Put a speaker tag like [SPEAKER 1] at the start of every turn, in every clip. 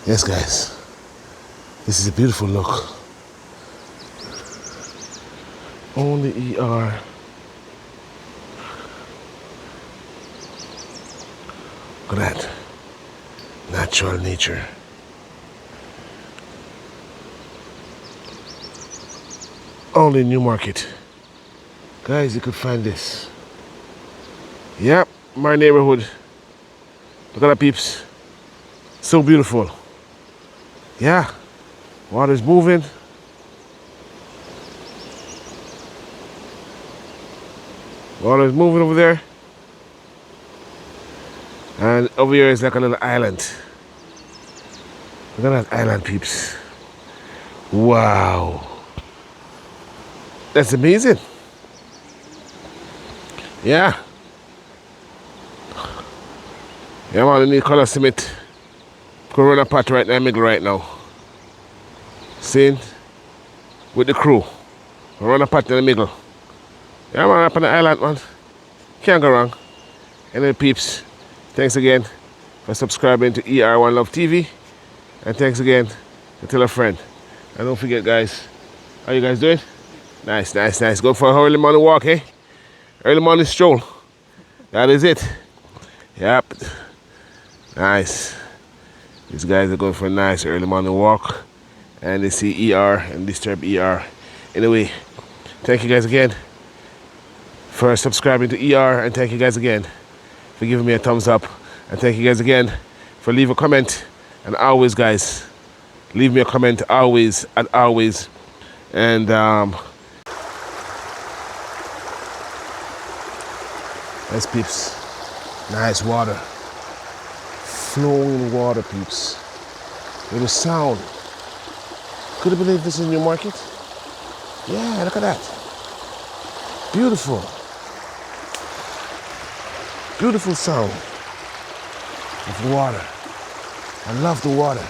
[SPEAKER 1] Yes, guys, this is a beautiful look. Only ER. Look at that. Natural nature. Only Newmarket. Guys, you could find this. Yep, my neighborhood. Look at that, peeps. So beautiful. Yeah, water's moving. Water's moving over there. And over here is like a little island. Look at that island, peeps. Wow. That's amazing. Yeah. Yeah, man, I need color cement. Corona pot right in the middle right now. Seeing? With the crew. Corona pot in the middle. Yeah, man, up on the island, man. Can't go wrong. Anyway, peeps, thanks again for subscribing to ER1 Love TV. And thanks again to tell a friend. And don't forget, guys, how you guys doing? Nice, nice, nice. Go for an early morning walk, eh? Early morning stroll. That is it. Yep. Nice. These guys are going for a nice early morning walk. And they see ER and disturb ER. Anyway, thank you guys again for subscribing to ER. And thank you guys again for giving me a thumbs up. And thank you guys again for leaving a comment. And always, guys, leave me a comment always and always. And nice, peeps. Nice water. Flowing water, peeps. With a sound. Could you believe this is Newmarket? Yeah, look at that. Beautiful. Beautiful sound of water. I love the water.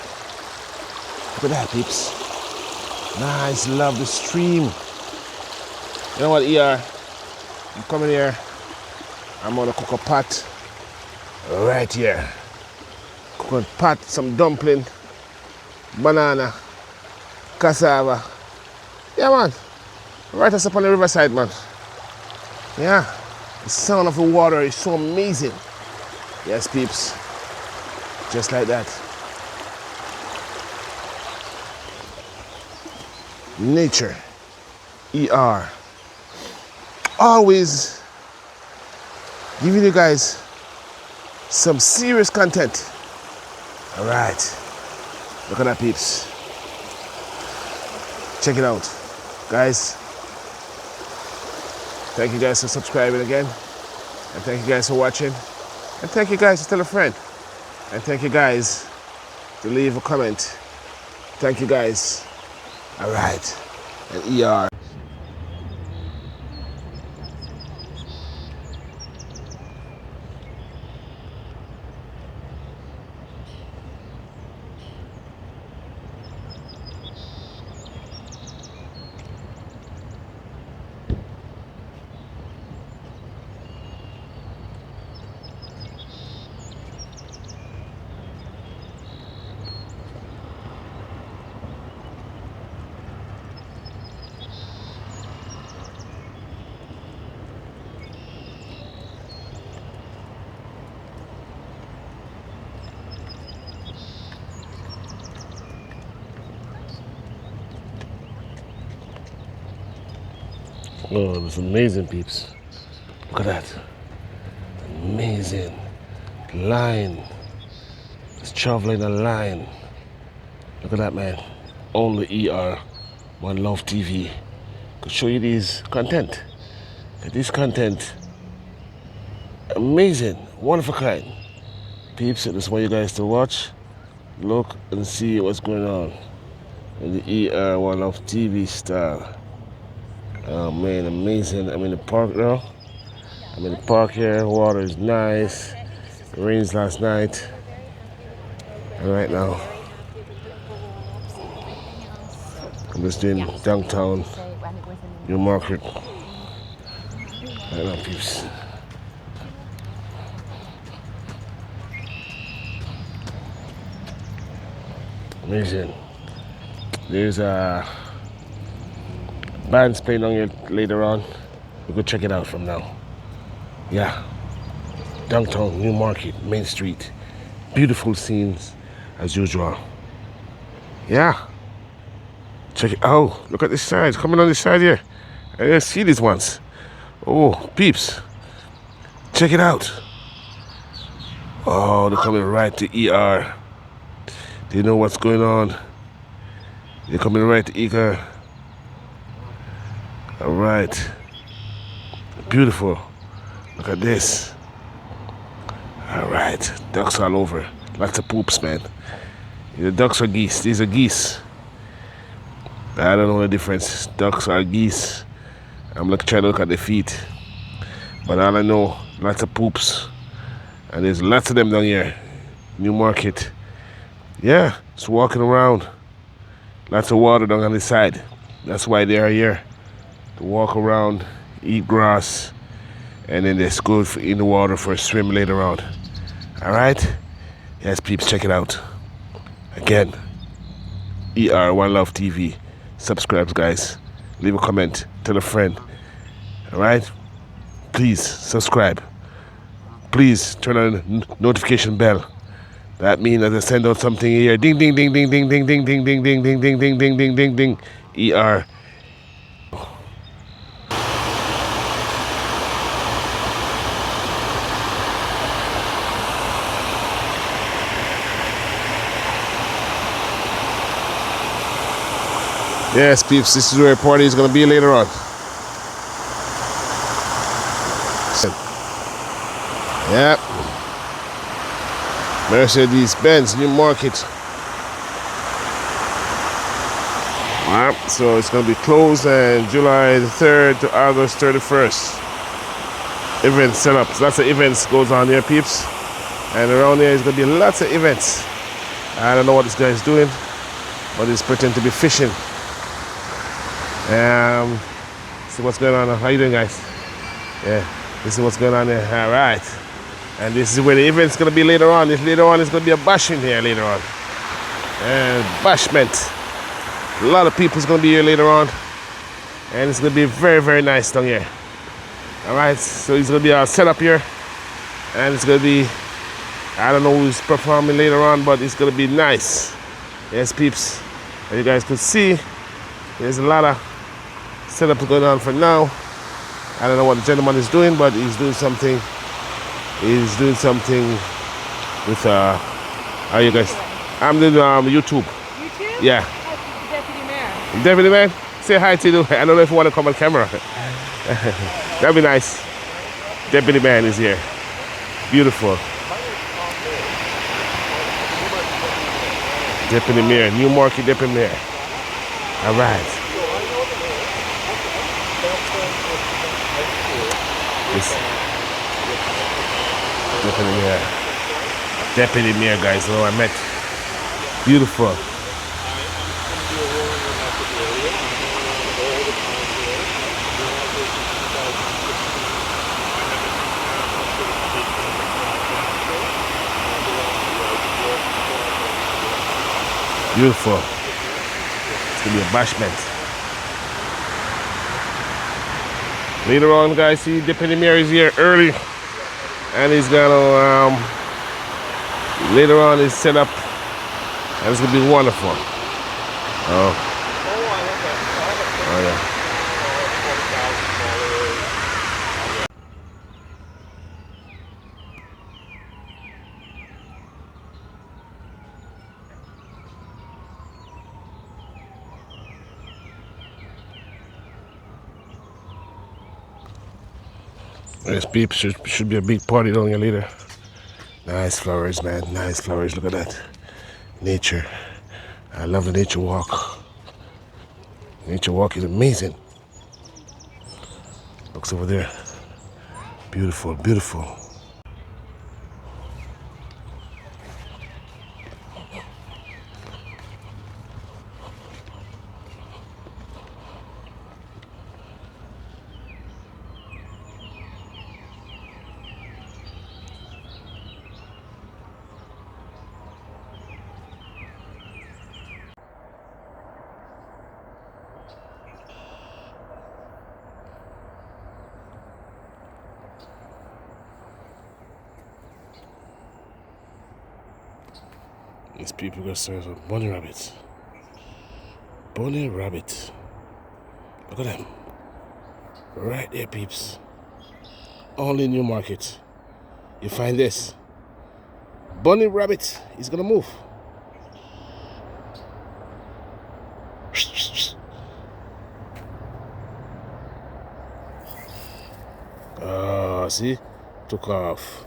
[SPEAKER 1] Look at that, peeps. Nice, love the stream. You know what, ER? I'm coming here. I'm gonna cook a pot right here. Cook a pot, some dumpling, banana, cassava. Yeah, man. Right us up on the riverside, man. Yeah. The sound of the water is so amazing. Yes, peeps. Just like that. Nature. ER. Always giving you guys some serious content. All right. Look at that, peeps. Check it out. Guys, thank you guys for subscribing again. And thank you guys for watching. And thank you guys to tell a friend. And thank you guys to leave a comment. Thank you guys. All right. And ER. Oh, it's amazing, peeps. Look at that. Amazing. Line. It's traveling a line. Look at that, man. Only ER1 Love TV could show you this content. This content, amazing, one of a kind. Peeps, I just want you guys to watch, look, and see what's going on in the ER1 Love TV style. Oh man, amazing. I'm in the park now. I'm in the park here. Water is nice. It rains last night. And right now, I'm just in downtown Newmarket. Right now, peeps. Amazing. There's bands playing on here later on. We could check it out from now. Yeah. Downtown, New Market, Main Street. Beautiful scenes as usual. Yeah. Check it out. Oh, look at this side. Coming on this side here. I didn't see these ones. Oh, peeps. Check it out. Oh, they're coming right to ER. They know what's going on. They're coming right to ER. All right. Beautiful. Look at this. All right. Ducks all over. Lots of poops, man. The ducks are geese. These are geese. I don't know the difference. Ducks are geese. I'm trying to look at the feet. But all I know, lots of poops. And there's lots of them down here. New Market. Yeah, just walking around. Lots of water down on the side. That's why they are here. To walk around, eat grass, and then they go in the water for a swim later on. Alright? Yes, peeps, check it out. Again, ER One Love TV. Subscribe, guys. Leave a comment. Tell a friend. Alright? Please subscribe. Please turn on the notification bell. That means as I send out something here, ding ding ding ding ding ding ding ding ding ding ding ding ding ding ding ding ding. ER. Yes, peeps, this is where the party is going to be later on. Yep. Mercedes-Benz, New Market. Yep. So it's going to be closed on July the 3rd to August 31st. Event set up. So lots of events goes on here, peeps. And around here is going to be lots of events. I don't know what this guy is doing, but he's pretending to be fishing. See what's going on. How you doing, guys? Yeah, this is what's going on here. All right. And this is where the event's going to be later on. Later on, it's going to be a bashing here later on. And bashment. A lot of people's going to be here later on. And it's going to be very, very nice down here. All right. So it's going to be all set up here. And it's going to be, I don't know who's performing later on, but it's going to be nice. Yes, peeps. As you guys could see, there's a lot of setup going on for now. I don't know what the gentleman is doing, but he's doing something. He's doing something with how you guys? I'm doing YouTube.
[SPEAKER 2] YouTube?
[SPEAKER 1] Yeah.
[SPEAKER 2] Deputy Mayor.
[SPEAKER 1] Deputy Man, say hi to you. I don't know if you want to come on camera. That'd be nice. Deputy Man is here. Beautiful. Deputy Mayor, New Market Deputy Mayor. All right. This Deputy Mayor. Deputy Mayor, guys. Oh, I met. Beautiful. Beautiful. It's gonna be a bashment. Later on, guys, see Deputy Mayor is here early, and he's gonna later on is set up, and it's gonna be wonderful. Oh yeah. This peeps should be a big party down here later. Nice flowers, man. Nice flowers. Look at that. Nature. I love the nature walk. Nature walk is amazing. Looks over there. Beautiful, beautiful. These people got signs of bunny rabbits. Bunny rabbit. Look at them. Right there, peeps. Only in Newmarket. You find this. Bunny rabbit is gonna move. Ah, see? Took off.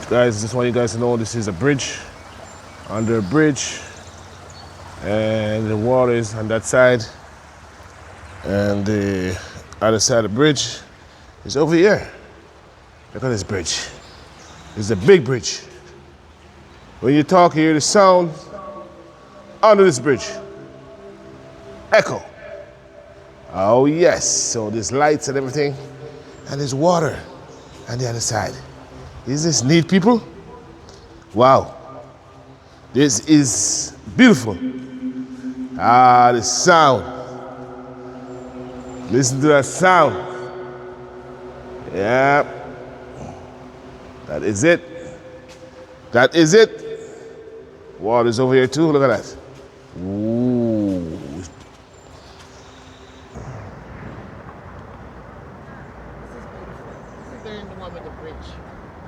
[SPEAKER 1] Guys, just want you guys to know this is a bridge, under a bridge, and the water is on that side, and the other side of the bridge is over here. Look at this bridge. It's a big bridge. When you talk, you hear the sound under this bridge. Echo. Oh yes, so there's lights and everything, and there's water on the other side. Is this neat, people? Wow. This is beautiful. Ah, the sound. Listen to that sound. Yeah. That is it. That is it. Water's over here too. Look at that. Ooh.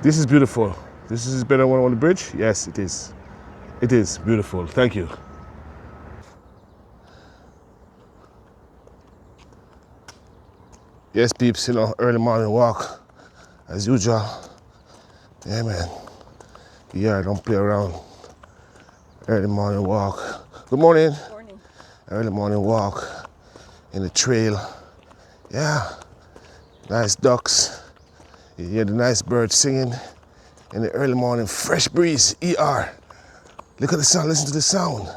[SPEAKER 1] This is beautiful. This is better one on the bridge? Yes, it is. It is beautiful. Thank you. Yes, peeps, you know, early morning walk as usual. Yeah, man. Yeah, don't play around. Early morning walk. Good morning.
[SPEAKER 2] Good morning.
[SPEAKER 1] Early morning walk in the trail. Yeah. Nice ducks. You hear the nice birds singing in the early morning, fresh breeze, ER. Look at the sound, listen to the sound.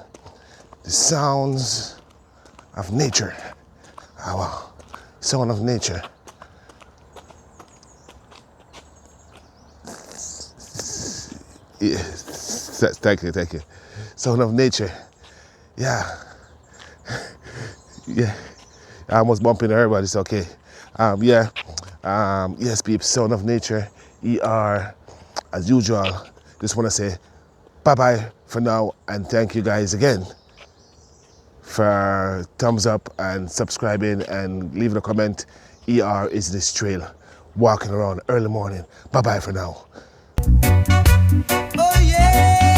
[SPEAKER 1] The sounds of nature. Oh, wow. Sound of nature. Yeah. Thank you. Sound of nature. Yeah. Yeah. I almost bumped into everybody, it's okay. Yeah. Yes, peeps, sound of nature, ER, as usual. Just want to say bye-bye for now, and thank you guys again for thumbs up and subscribing and leaving a comment. ER is this trail, walking around early morning. Bye-bye for now.
[SPEAKER 3] Oh yeah!